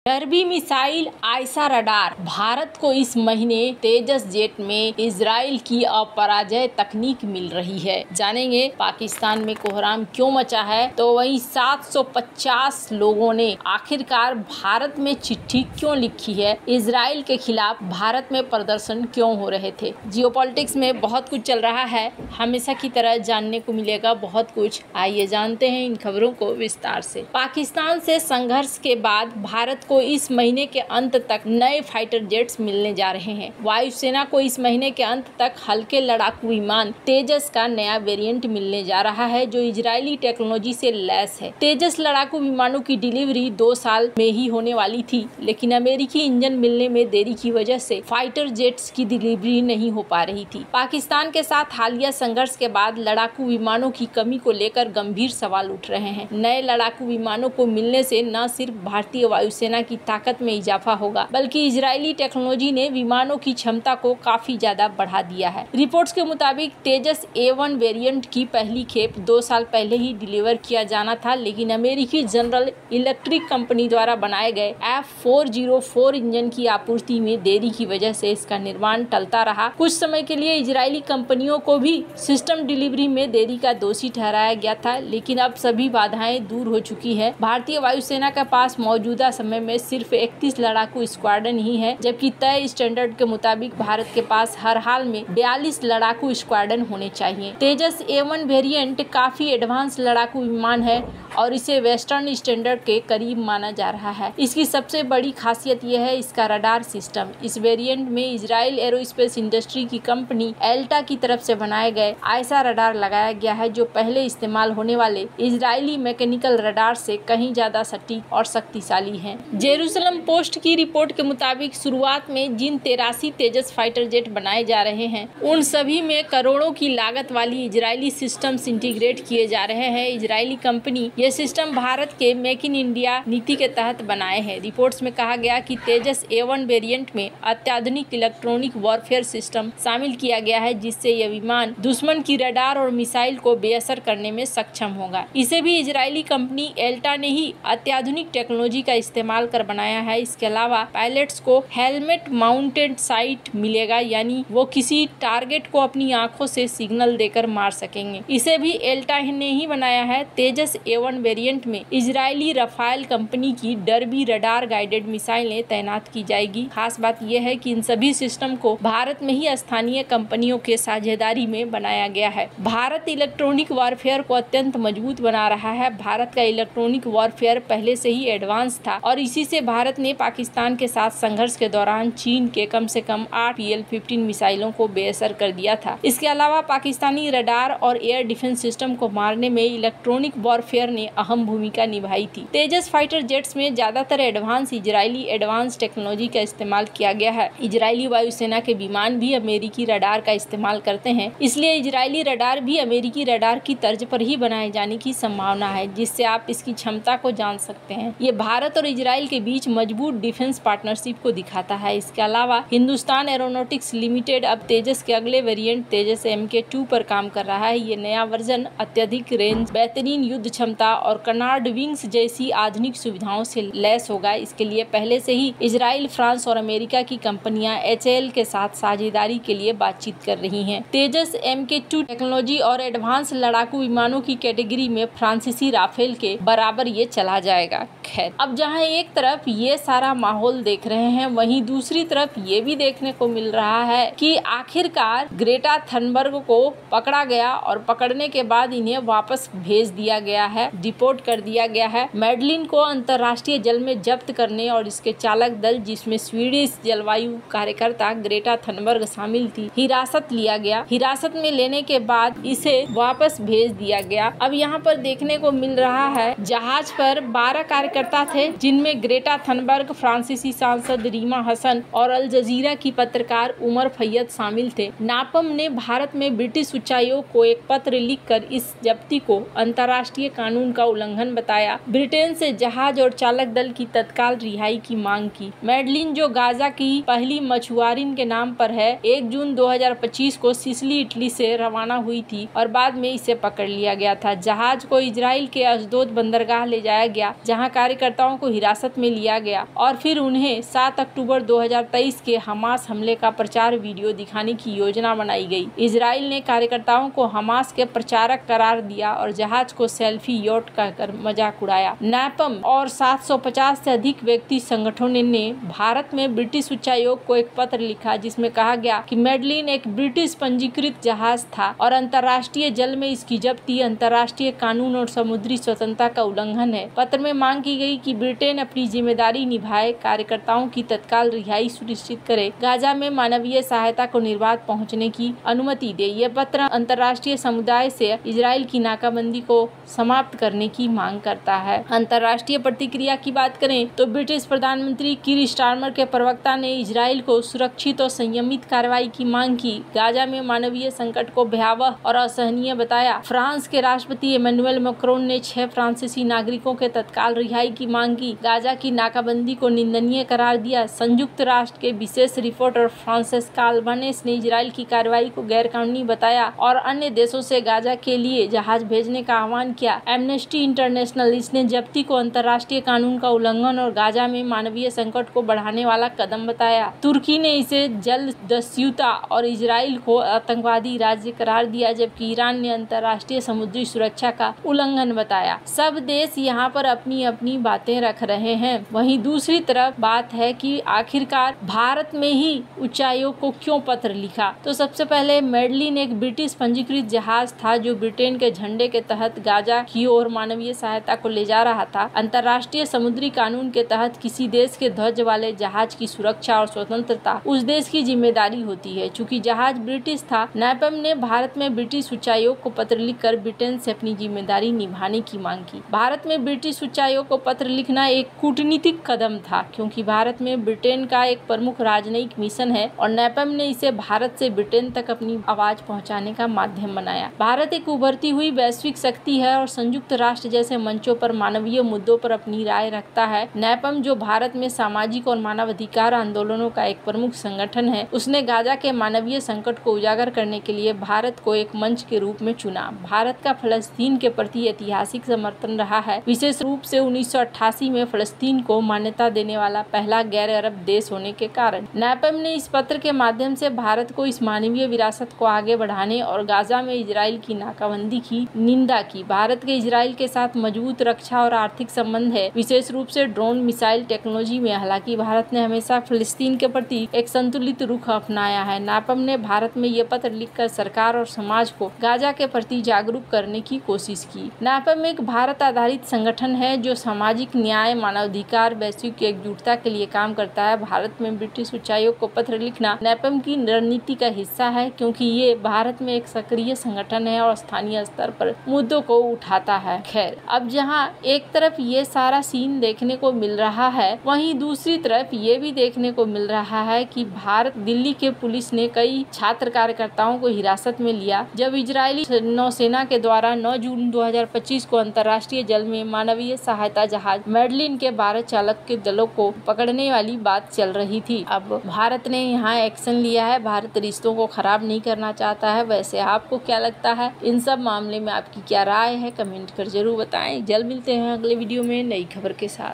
Derby missile AESA radar. Bharat को इस महीने तेजस जेट में इजराइल की अपराजय तकनीक मिल रही है। जानेंगे पाकिस्तान में कोहराम क्यों मचा है, तो वहीं 750 लोगों ने आखिरकार भारत में चिट्ठी क्यों लिखी है, इजराइल के खिलाफ भारत में प्रदर्शन क्यों हो रहे थे। जियोपॉलिटिक्स में बहुत कुछ चल रहा है, हमेशा की तरह जानने को मिलेगा बहुत कुछ। आइए जानते हैं इन खबरों को विस्तार से। पाकिस्तान से संघर्ष के बाद भारत को इस महीने के अंत तक नए फाइटर जेट्स मिलने जा रहे हैं। वायुसेना को इस महीने के अंत तक हल्के लड़ाकू विमान तेजस का नया वेरिएंट मिलने जा रहा है, जो इजरायली टेक्नोलॉजी से लैस है। तेजस लड़ाकू विमानों की डिलीवरी 2 साल में ही होने वाली थी, लेकिन अमेरिकी इंजन मिलने में देरी की वजह से फाइटर जेट्स की डिलीवरी नहीं हो पा रही थी। पाकिस्तान के साथ हालिया संघर्ष के बाद लड़ाकू विमानों की कमी को लेकर गंभीर सवाल उठ रहे हैं। नए लड़ाकू विमानों को मिलने से न सिर्फ भारतीय वायुसेना की ताकत में इजाफा होगा, बल्कि इजरायली टेक्नोलॉजी ने विमानों की क्षमता को काफी ज्यादा बढ़ा दिया है। रिपोर्ट्स के मुताबिक तेजस A1 वेरिएंट की पहली खेप 2 साल पहले ही डिलीवर किया जाना था, लेकिन अमेरिकी जनरल इलेक्ट्रिक कंपनी द्वारा बनाए गए F404 इंजन की आपूर्ति में देरी की वजह से इसका निर्माण टलता रहा। कुछ समय के लिए इजरायली कंपनियों को भी सिस्टम डिलीवरी में देरी का दोषी ठहराया गया था, लेकिन अब सभी बाधाएं दूर हो चुकी है। भारतीय वायुसेना के पास मौजूदा समय में सिर्फ 31 लड़ाकू स्क्वाड्रन ही है, जबकि तय स्टैंडर्ड के मुताबिक भारत के पास हर हाल में 42 लड़ाकू स्क्वाड्रन होने चाहिए। तेजस A1 वेरिएंट काफी एडवांस लड़ाकू विमान है और इसे वेस्टर्न स्टैंडर्ड के करीब माना जा रहा है। इसकी सबसे बड़ी खासियत यह है इसका रडार सिस्टम। इस वेरिएंट में इजराइल एरोस्पेस इंडस्ट्री की कंपनी एल्टा की तरफ से बनाए गए आयसा रडार लगाया गया है, जो पहले इस्तेमाल होने वाले इजरायली मैकेनिकल रडार से कहीं ज्यादा सटीक और शक्तिशाली है। जेरूसलम पोस्ट की रिपोर्ट के मुताबिक शुरुआत में जिन 83 तेजस फाइटर जेट बनाए जा रहे हैं, उन सभी में करोड़ों की लागत वाली इजरायली सिस्टम्स इंटीग्रेट किए जा रहे हैं। इजरायली कंपनी ये सिस्टम भारत के मेक इन इंडिया नीति के तहत बनाए हैं। रिपोर्ट्स में कहा गया कि तेजस A1 वेरिएंट में अत्याधुनिक इलेक्ट्रॉनिक वॉरफेयर सिस्टम शामिल किया गया है, जिससे यह विमान दुश्मन की रडार और मिसाइल को बेअसर करने में सक्षम होगा। इसे भी इजरायली कंपनी एल्टा ने ही अत्याधुनिक टेक्नोलॉजी का इस्तेमाल कर बनाया है। इसके अलावा पायलट्स को हेलमेट माउंटेड साइट मिलेगा, यानी वो किसी टारगेट को अपनी आंखों से सिग्नल देकर मार सकेंगे। इसे भी एल्टा ने ही बनाया है। तेजस A1 वेरिएंट में इजरायली रफाल कंपनी की डर्बी रडार गाइडेड मिसाइलें तैनात की जाएगी। खास बात यह है कि इन सभी सिस्टम को भारत में ही स्थानीय कंपनियों के साझेदारी में बनाया गया है। भारत इलेक्ट्रॉनिक वॉरफेयर को अत्यंत मजबूत बना रहा है। भारत का इलेक्ट्रॉनिक वॉरफेयर पहले से ही एडवांस था और इसी से भारत ने पाकिस्तान के साथ संघर्ष के दौरान चीन के कम से कम 8 PL-15 मिसाइलों को बेअसर कर दिया था। इसके अलावा पाकिस्तानी रडार और एयर डिफेंस सिस्टम को मारने में इलेक्ट्रॉनिक वॉरफेयर ने अहम भूमिका निभाई थी। तेजस फाइटर जेट्स में ज्यादातर एडवांस इजरायली एडवांस टेक्नोलॉजी का इस्तेमाल किया गया है। इजरायली वायुसेना के विमान भी अमेरिकी रडार का इस्तेमाल करते हैं, इसलिए इजरायली रडार भी अमेरिकी रडार की तर्ज पर ही बनाए जाने की संभावना है, जिससे आप इसकी क्षमता को जान सकते हैं। ये भारत और इजराइल के बीच मजबूत डिफेंस पार्टनरशिप को दिखाता है। इसके अलावा हिंदुस्तान एरोनॉटिक्स लिमिटेड अब तेजस के अगले वेरिएंट तेजस MK2 पर काम कर रहा है। ये नया वर्जन अत्यधिक रेंज, बेहतरीन युद्ध क्षमता और कनार्ड विंग्स जैसी आधुनिक सुविधाओं से लैस होगा। इसके लिए पहले से ही इजराइल, फ्रांस और अमेरिका की कंपनियां HAL के साथ साझेदारी के लिए बातचीत कर रही हैं। तेजस MK2 टेक्नोलॉजी और एडवांस लड़ाकू विमानों की कैटेगरी में फ्रांसीसी राफेल के बराबर ये चला जाएगा। खैर, अब जहां एक तरफ ये सारा माहौल देख रहे हैं, वहीं दूसरी तरफ ये भी देखने को मिल रहा है कि आखिरकार ग्रेटा थनबर्ग को पकड़ा गया और पकड़ने के बाद इन्हें वापस भेज दिया गया है, डिपोर्ट कर दिया गया है। मैडलिन को अंतर्राष्ट्रीय जल में जब्त करने और इसके चालक दल, जिसमें स्वीडिश जलवायु कार्यकर्ता ग्रेटा थनबर्ग शामिल थी, हिरासत लिया गया। हिरासत में लेने के बाद इसे वापस भेज दिया गया। अब यहाँ पर देखने को मिल रहा है जहाज पर 12 कार्यकर्ता थे, जिनमें ग्रेटा थनबर्ग, फ्रांसीसी सांसद रीमा हसन और अल जजीरा की पत्रकार उमर फैयद शामिल थे। नापम ने भारत में ब्रिटिश उच्चायोग को एक पत्र लिखकर इस जब्ती को अंतर्राष्ट्रीय कानून का उल्लंघन बताया। ब्रिटेन से जहाज और चालक दल की तत्काल रिहाई की मांग की। मैडलिन, जो गाजा की पहली मछुआरिन के नाम पर है, 1 जून 2025 को सिसिली, इटली से रवाना हुई थी और बाद में इसे पकड़ लिया गया था। जहाज को इजराइल के अशदोद बंदरगाह ले जाया गया, जहां कार्यकर्ताओं को हिरासत हिरासत में लिया गया और फिर उन्हें 7 अक्टूबर 2023 के हमास हमले का प्रचार वीडियो दिखाने की योजना बनाई गई। इजराइल ने कार्यकर्ताओं को हमास के प्रचारक करार दिया और जहाज को सेल्फी योट कहकर मजाक उड़ाया। नैपम और 750 से अधिक व्यक्ति संगठनों ने भारत में ब्रिटिश उच्चायोग को एक पत्र लिखा जिसमें कहा गया कि मेडलिन एक ब्रिटिश पंजीकृत जहाज था और अंतर्राष्ट्रीय जल में इसकी जब्ती अंतर्राष्ट्रीय कानून और समुद्री स्वतंत्रता का उल्लंघन है। पत्र में मांग की गई कि ब्रिटेन अपनी जिम्मेदारी निभाए, कार्यकर्ताओं की तत्काल रिहाई सुनिश्चित करे, गाजा में मानवीय सहायता को निर्बाध पहुंचने की अनुमति दे। यह पत्र अंतर्राष्ट्रीय समुदाय से इजराइल की नाकाबंदी को समाप्त करने की मांग करता है। अंतर्राष्ट्रीय प्रतिक्रिया की बात करें तो ब्रिटिश प्रधानमंत्री कीर स्टारमर के प्रवक्ता ने इजराइल को सुरक्षित और संयमित कार्रवाई की मांग की। गाजा में मानवीय संकट को भयावह और असहनीय बताया। फ्रांस के राष्ट्रपति इमैनुअल मैक्रोन ने 6 फ्रांसीसी नागरिकों के तत्काल रिहाई की मांग की। गाजा की नाकाबंदी को निंदनीय करार दिया। संयुक्त राष्ट्र के विशेष रिपोर्टर फ्रांसेस्का अल्बानेस ने इजराइल की कार्रवाई को गैरकानूनी बताया और अन्य देशों से गाजा के लिए जहाज भेजने का आह्वान किया। एमनेस्टी इंटरनेशनल इसने जब्ती को अंतर्राष्ट्रीय कानून का उल्लंघन और गाजा में मानवीय संकट को बढ़ाने वाला कदम बताया। तुर्की ने इसे जलदस्युता और इजराइल को आतंकवादी राज्य करार दिया, जबकि ईरान ने अंतर्राष्ट्रीय समुद्री सुरक्षा का उल्लंघन बताया। सब देश यहाँ पर अपनी अपनी बातें रख रहे हैं। वहीं दूसरी तरफ बात है कि आखिरकार भारत में ही उच्चायोग को क्यों पत्र लिखा। तो सबसे पहले मेडलिन एक ब्रिटिश पंजीकृत जहाज था जो ब्रिटेन के झंडे के तहत गाजा की ओर मानवीय सहायता को ले जा रहा था। अंतर्राष्ट्रीय समुद्री कानून के तहत किसी देश के ध्वज वाले जहाज की सुरक्षा और स्वतंत्रता उस देश की जिम्मेदारी होती है। चूंकि जहाज ब्रिटिश था, नैपम ने भारत में ब्रिटिश उच्चायोग को पत्र लिखकर ब्रिटेन से अपनी जिम्मेदारी निभाने की मांग की। भारत में ब्रिटिश उच्चायोग को पत्र लिखना एक कूटनीतिक कदम था क्योंकि भारत में ब्रिटेन का एक प्रमुख राजनयिक मिशन है और नैपम ने इसे भारत से ब्रिटेन तक अपनी आवाज पहुंचाने का माध्यम बनाया। भारत एक उभरती हुई वैश्विक शक्ति है और संयुक्त राष्ट्र जैसे मंचों पर मानवीय मुद्दों पर अपनी राय रखता है। नैपम जो भारत में सामाजिक और मानवाधिकार आंदोलनों का एक प्रमुख संगठन है, उसने गाजा के मानवीय संकट को उजागर करने के लिए भारत को एक मंच के रूप में चुना। भारत का फलस्तीन के प्रति ऐतिहासिक समर्थन रहा है, विशेष रूप से 1988 में फलस्तीन को मान्यता देने वाला पहला गैर अरब देश होने के कारण। नैपम ने इस पत्र के माध्यम से भारत को इस मानवीय विरासत को आगे बढ़ाने और गाजा में इजराइल की नाकाबंदी की निंदा की। भारत के इजराइल के साथ मजबूत रक्षा और आर्थिक संबंध है, विशेष रूप से ड्रोन मिसाइल टेक्नोलॉजी में। हालांकि भारत ने हमेशा फलस्तीन के प्रति एक संतुलित रुख अपनाया है। नैपम ने भारत में ये पत्र लिखकर सरकार और समाज को गाजा के प्रति जागरूक करने की कोशिश की। नैपम एक भारत आधारित संगठन है जो सामाजिक न्याय, मानवाधिकार, वैश्विक एकजुटता के लिए काम करता है। भारत में ब्रिटिश उच्चायोग को पत्र लिखना नैपम की रणनीति का हिस्सा है क्योंकि ये भारत में एक सक्रिय संगठन है और स्थानीय स्तर पर मुद्दों को उठाता है। खैर, अब जहाँ एक तरफ ये सारा सीन देखने को मिल रहा है, वहीं दूसरी तरफ ये भी देखने को मिल रहा है कि भारत दिल्ली के पुलिस ने कई छात्र कार्यकर्ताओं को हिरासत में लिया जब इजरायली नौसेना के द्वारा 9 जून 2025 को अंतर्राष्ट्रीय जल में मानवीय सहायता जहाज मेडलिन के 12 चालक के दलों को पकड़ने वाली बात चल रही थी। अब भारत ने यहाँ एक्शन लिया है। भारत रिश्तों को खराब नहीं करना चाहता है। वैसे आपको क्या लगता है? इन सब मामले में आपकी क्या राय है? कमेंट कर जरूर बताएं। जल्द मिलते हैं अगले वीडियो में नई खबर के साथ।